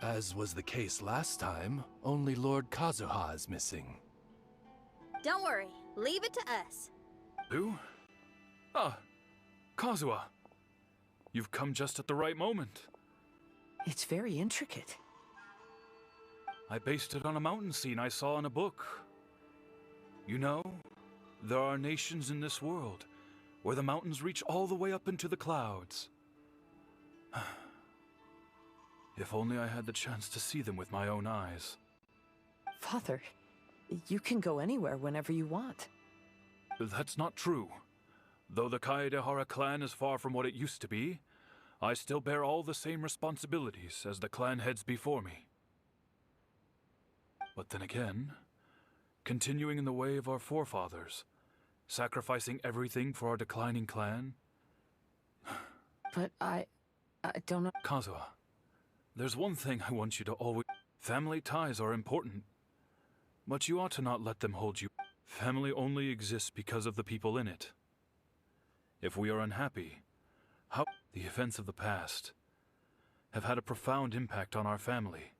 As was the case last time, only Lord Kazuha is missing. Don't worry, leave it to us. Who? Ah, Kazuha. You've come just at the right moment. It's very intricate. I based it on a mountain scene I saw in a book. You know, there are nations in this world where the mountains reach all the way up into the clouds. If only I had the chance to see them with my own eyes. Father, you can go anywhere whenever you want. That's not true. Though the Kaedehara clan is far from what it used to be, I still bear all the same responsibilities as the clan heads before me. But then again, continuing in the way of our forefathers, sacrificing everything for our declining clan. But I don't know. Kazuha, there's one thing I want you to always... Family ties are important, but you ought to not let them hold you. Family only exists because of the people in it. If we are unhappy, how... The events of the past have had a profound impact on our family.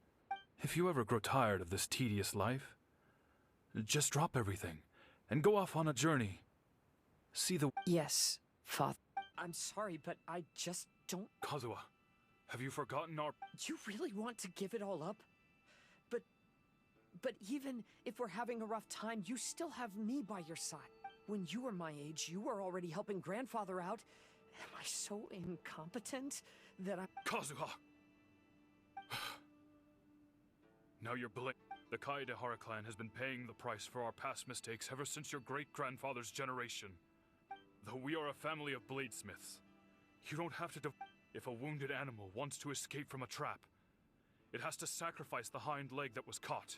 If you ever grow tired of this tedious life, just drop everything and go off on a journey. See the... Yes, Father. I'm sorry, but I just don't... Kazuha, have you forgotten our... You really want to give it all up? But even if we're having a rough time, you still have me by your side. When you were my age, you were already helping grandfather out. Am I so incompetent that I... Kazuha! Now you're The Kaedehara clan has been paying the price for our past mistakes ever since your great-grandfather's generation. Though we are a family of bladesmiths, you don't have to If a wounded animal wants to escape from a trap, it has to sacrifice the hind leg that was caught.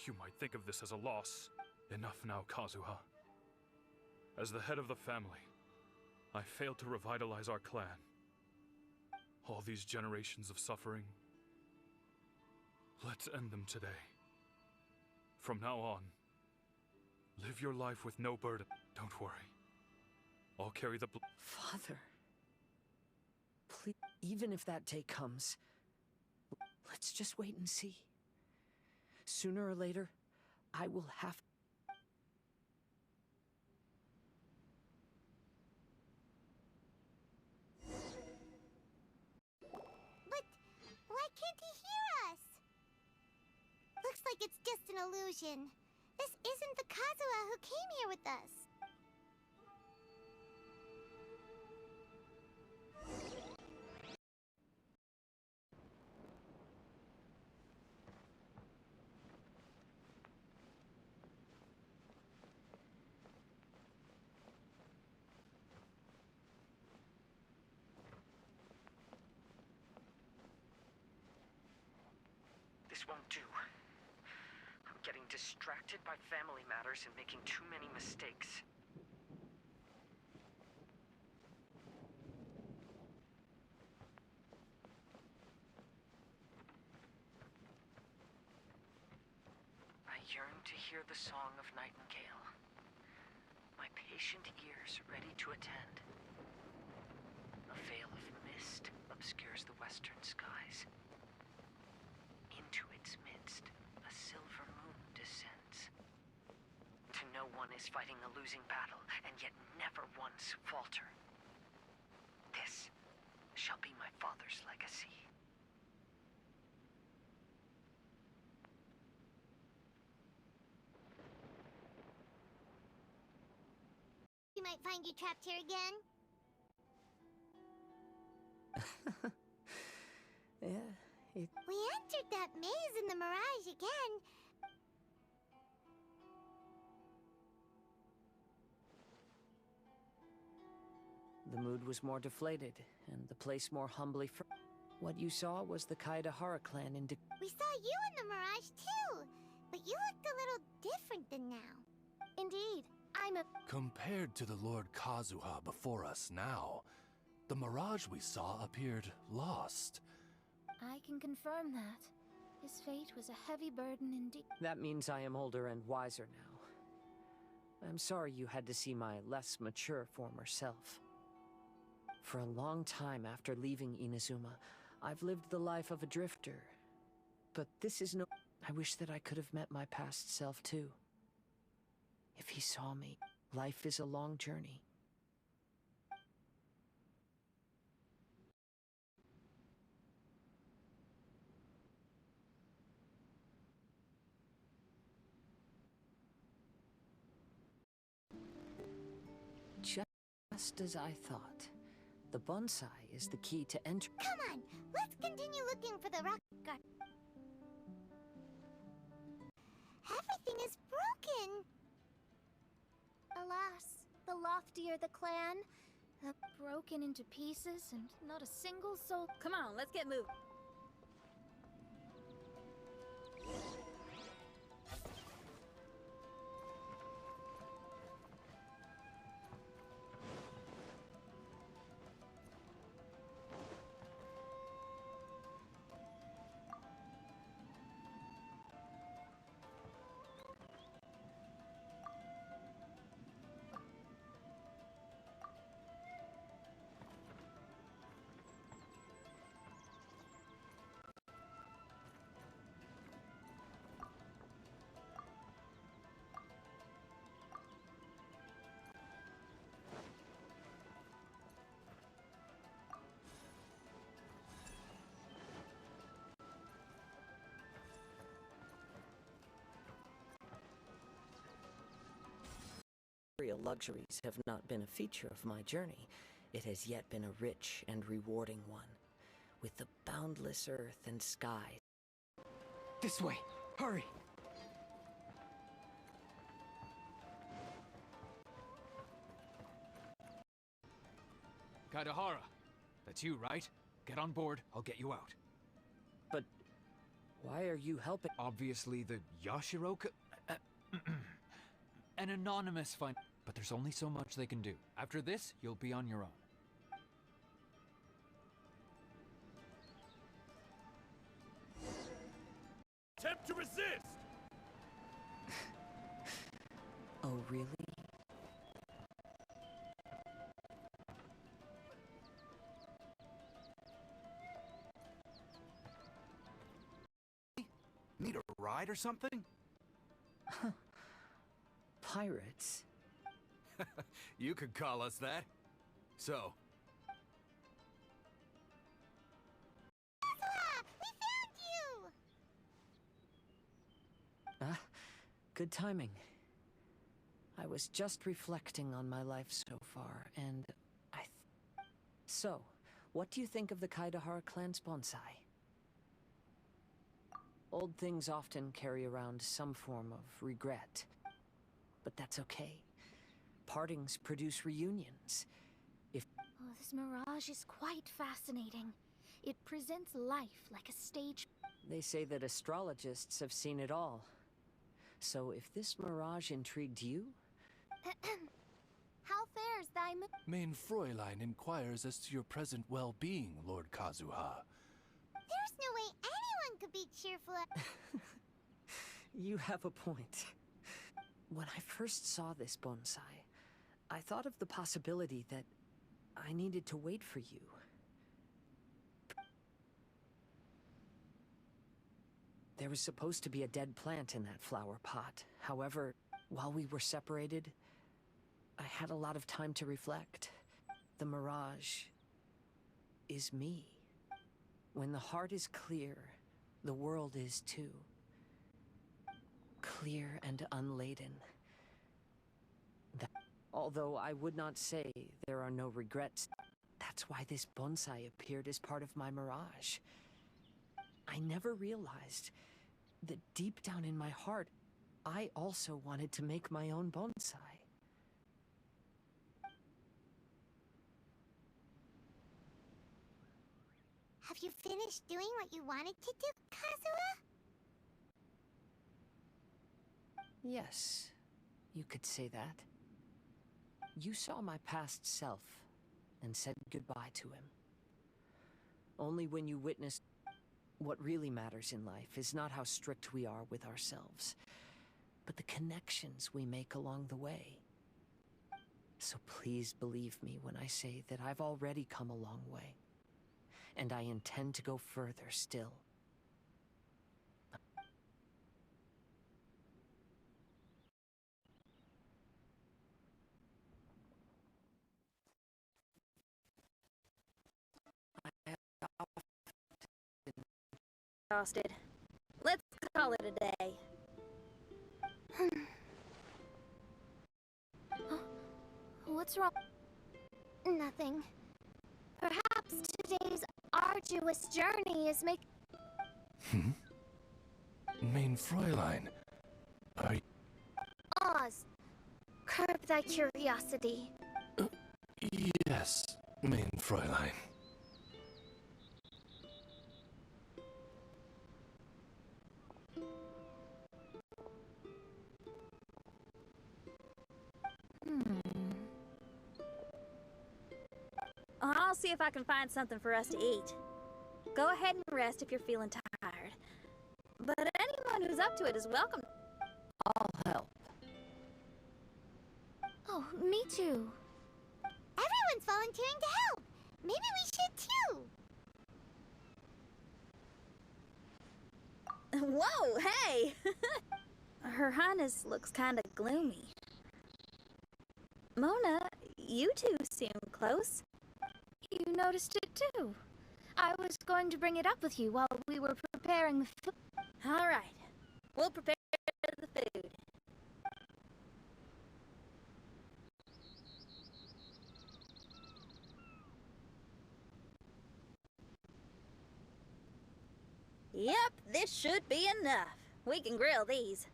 You might think of this as a loss. Enough now, Kazuha. As the head of the family, I failed to revitalize our clan. All these generations of suffering. Let's end them today. From now on, live your life with no burden. Don't worry. I'll carry the Father. Please, even if that day comes, let's just wait and see. Sooner or later, I will have... But why can't he hear us? Looks like it's just an illusion. This isn't the Kazuha who came here with us. This won't do. I'm getting distracted by family matters and making too many mistakes. I yearn to hear the song of nightingale. My patient ears ready to attend. A veil of mist obscures the western skies. Into its midst, a silver moon descends. To know one is fighting a losing battle, and yet never once falter. This shall be my father's legacy. We might find you trapped here again. Yeah. We entered that maze in the mirage again. The mood was more deflated, and the place more humbly What you saw was the Kaedehara clan in We saw you in the mirage too, but you looked a little different than now. Indeed, I'm a... Compared to the Lord Kazuha before us now, the mirage we saw appeared lost. I can confirm that. His fate was a heavy burden indeed. That means I am older and wiser now. I'm sorry you had to see my less mature former self. For a long time after leaving Inazuma, I've lived the life of a drifter, but this is no... I wish that I could have met my past self too. If he saw me, life is a long journey. Just as I thought. The bonsai is the key to entry. Come on, let's continue looking for the rock garden. Everything is broken. Alas, the loftier the clan, broken into pieces and not a single soul. Come on, let's get moving. Material luxuries have not been a feature of my journey. It has yet been a rich and rewarding one, with the boundless earth and sky. This way! Hurry! Kaidahara, that's you, right? Get on board, I'll get you out. But why are you helping? Obviously the Yashiroka... An anonymous find... But there's only so much they can do. After this, you'll be on your own. Attempt to resist! Oh, really? Need a ride or something? Pirates? You could call us that. So, Good timing. I was just reflecting on my life so far, and So, what do you think of the Kaidahara clan's bonsai? Old things often carry around some form of regret. But that's okay. Partings produce reunions. Oh, this mirage is quite fascinating. It presents life like a stage. They say that astrologists have seen it all. So if this mirage intrigued you... How fares thy Main Fräulein inquires as to your present well-being, Lord Kazuha. There's no way anyone could be cheerful at... You have a point. When I first saw this bonsai, I thought of the possibility that I needed to wait for you. There was supposed to be a dead plant in that flower pot. However, while we were separated, I had a lot of time to reflect. The mirage is me. When the heart is clear, the world is too. Clear and unladen. Although I would not say there are no regrets, that's why this bonsai appeared as part of my mirage. I never realized that deep down in my heart, I also wanted to make my own bonsai. Have you finished doing what you wanted to do, Kazuha? Yes, you could say that. You saw my past self and said goodbye to him. Only when you witnessed what really matters in life is not how strict we are with ourselves, but the connections we make along the way. So please believe me when I say that I've already come a long way. and I intend to go further still. Exhausted. Let's call it a day. What's wrong? Nothing. Perhaps today's arduous journey is Mein Fräulein, are you... Oz, curb thy curiosity. Yes, mein Fräulein. I'll see if I can find something for us to eat. Go ahead and rest if you're feeling tired. But anyone who's up to it is welcome. I'll help. Oh, me too. Everyone's volunteering to help. Maybe we should too. Whoa, hey! Her Highness looks kinda gloomy. Mona, you two seem close. You noticed it too. I was going to bring it up with you while we were preparing the food. All right, we'll prepare the food. Yep, this should be enough. We can grill these.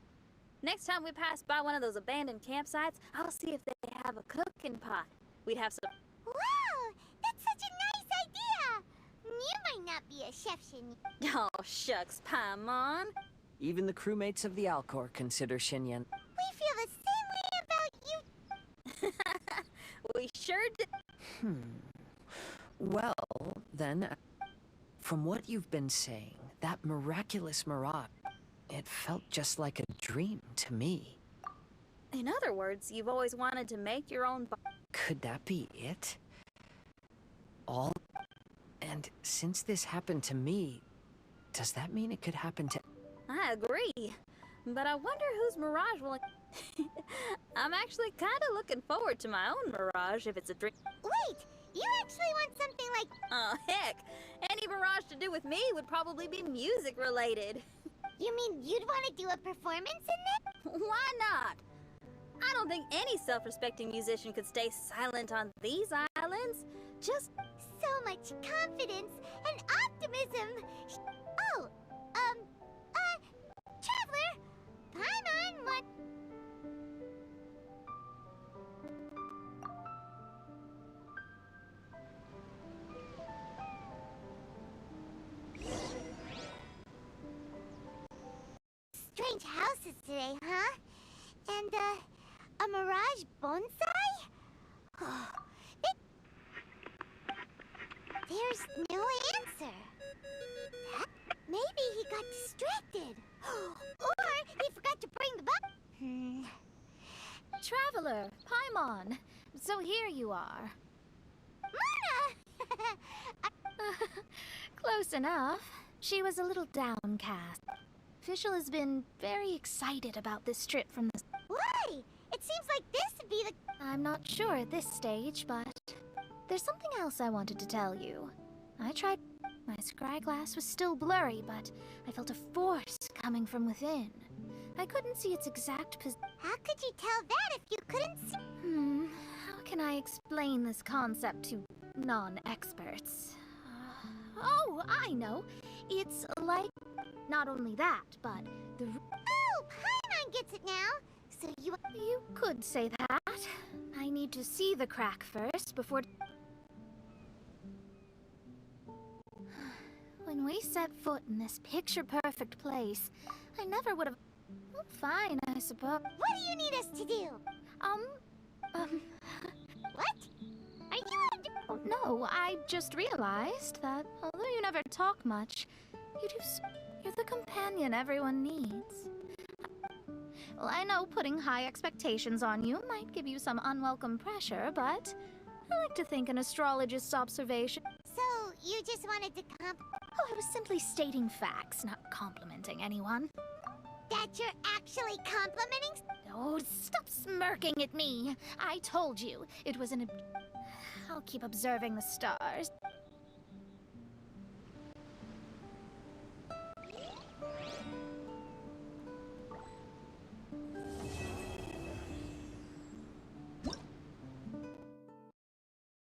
Next time we pass by one of those abandoned campsites, I'll see if they have a cooking pot. We'd have some... Wow, that's such a nice idea. You might not be a chef, Shin. Oh, shucks, Paimon. Even the crewmates of the Alcor consider Xinyan. We feel the same way about you. We sure do. Well, then, from what you've been saying, that miraculous mirage, it felt just like a dream to me. In other words, you've always wanted to make your own... Could that be it? All... And since this happened to me, does that mean it could happen to... I agree. But I wonder whose mirage will... I'm actually kind of looking forward to my own mirage if it's a dream. Wait, you actually want something like... Oh, heck. Any mirage to do with me would probably be music related. You mean you'd want to do a performance in it? Why not? I don't think any self-respecting musician could stay silent on these islands. Just... So much confidence and optimism. Oh, Traveler, Paimon, what? Strange houses today, huh? And, a mirage bonsai? Oh, there's no answer. Maybe he got distracted. Or he forgot to bring the box. Traveler, Paimon. So here you are. Mona! Close enough. She was a little downcast. Fischl has been very excited about this trip from the... Why? It seems like this would be the... I'm not sure at this stage, but... There's something else I wanted to tell you. I tried... My scry glass was still blurry, but I felt a force coming from within. I couldn't see its exact position. How could you tell that if you couldn't see... How can I explain this concept to non-experts? Oh, I know. It's like... Not only that, but the... Oh, Paimon gets it now. So you... You could say that. I need to see the crack first before... When we set foot in this picture-perfect place, I never would have... Well, fine, I suppose. What do you need us to do? What? Are you... Oh, no, I just realized that although you never talk much, you do... You're the companion everyone needs. Well, I know putting high expectations on you might give you some unwelcome pressure, but I like to think an astrologist's observation... So, you just wanted to Oh, I was simply stating facts, not complimenting anyone. that you're actually complimenting? Oh, stop smirking at me. I told you, it was an... I'll keep observing the stars.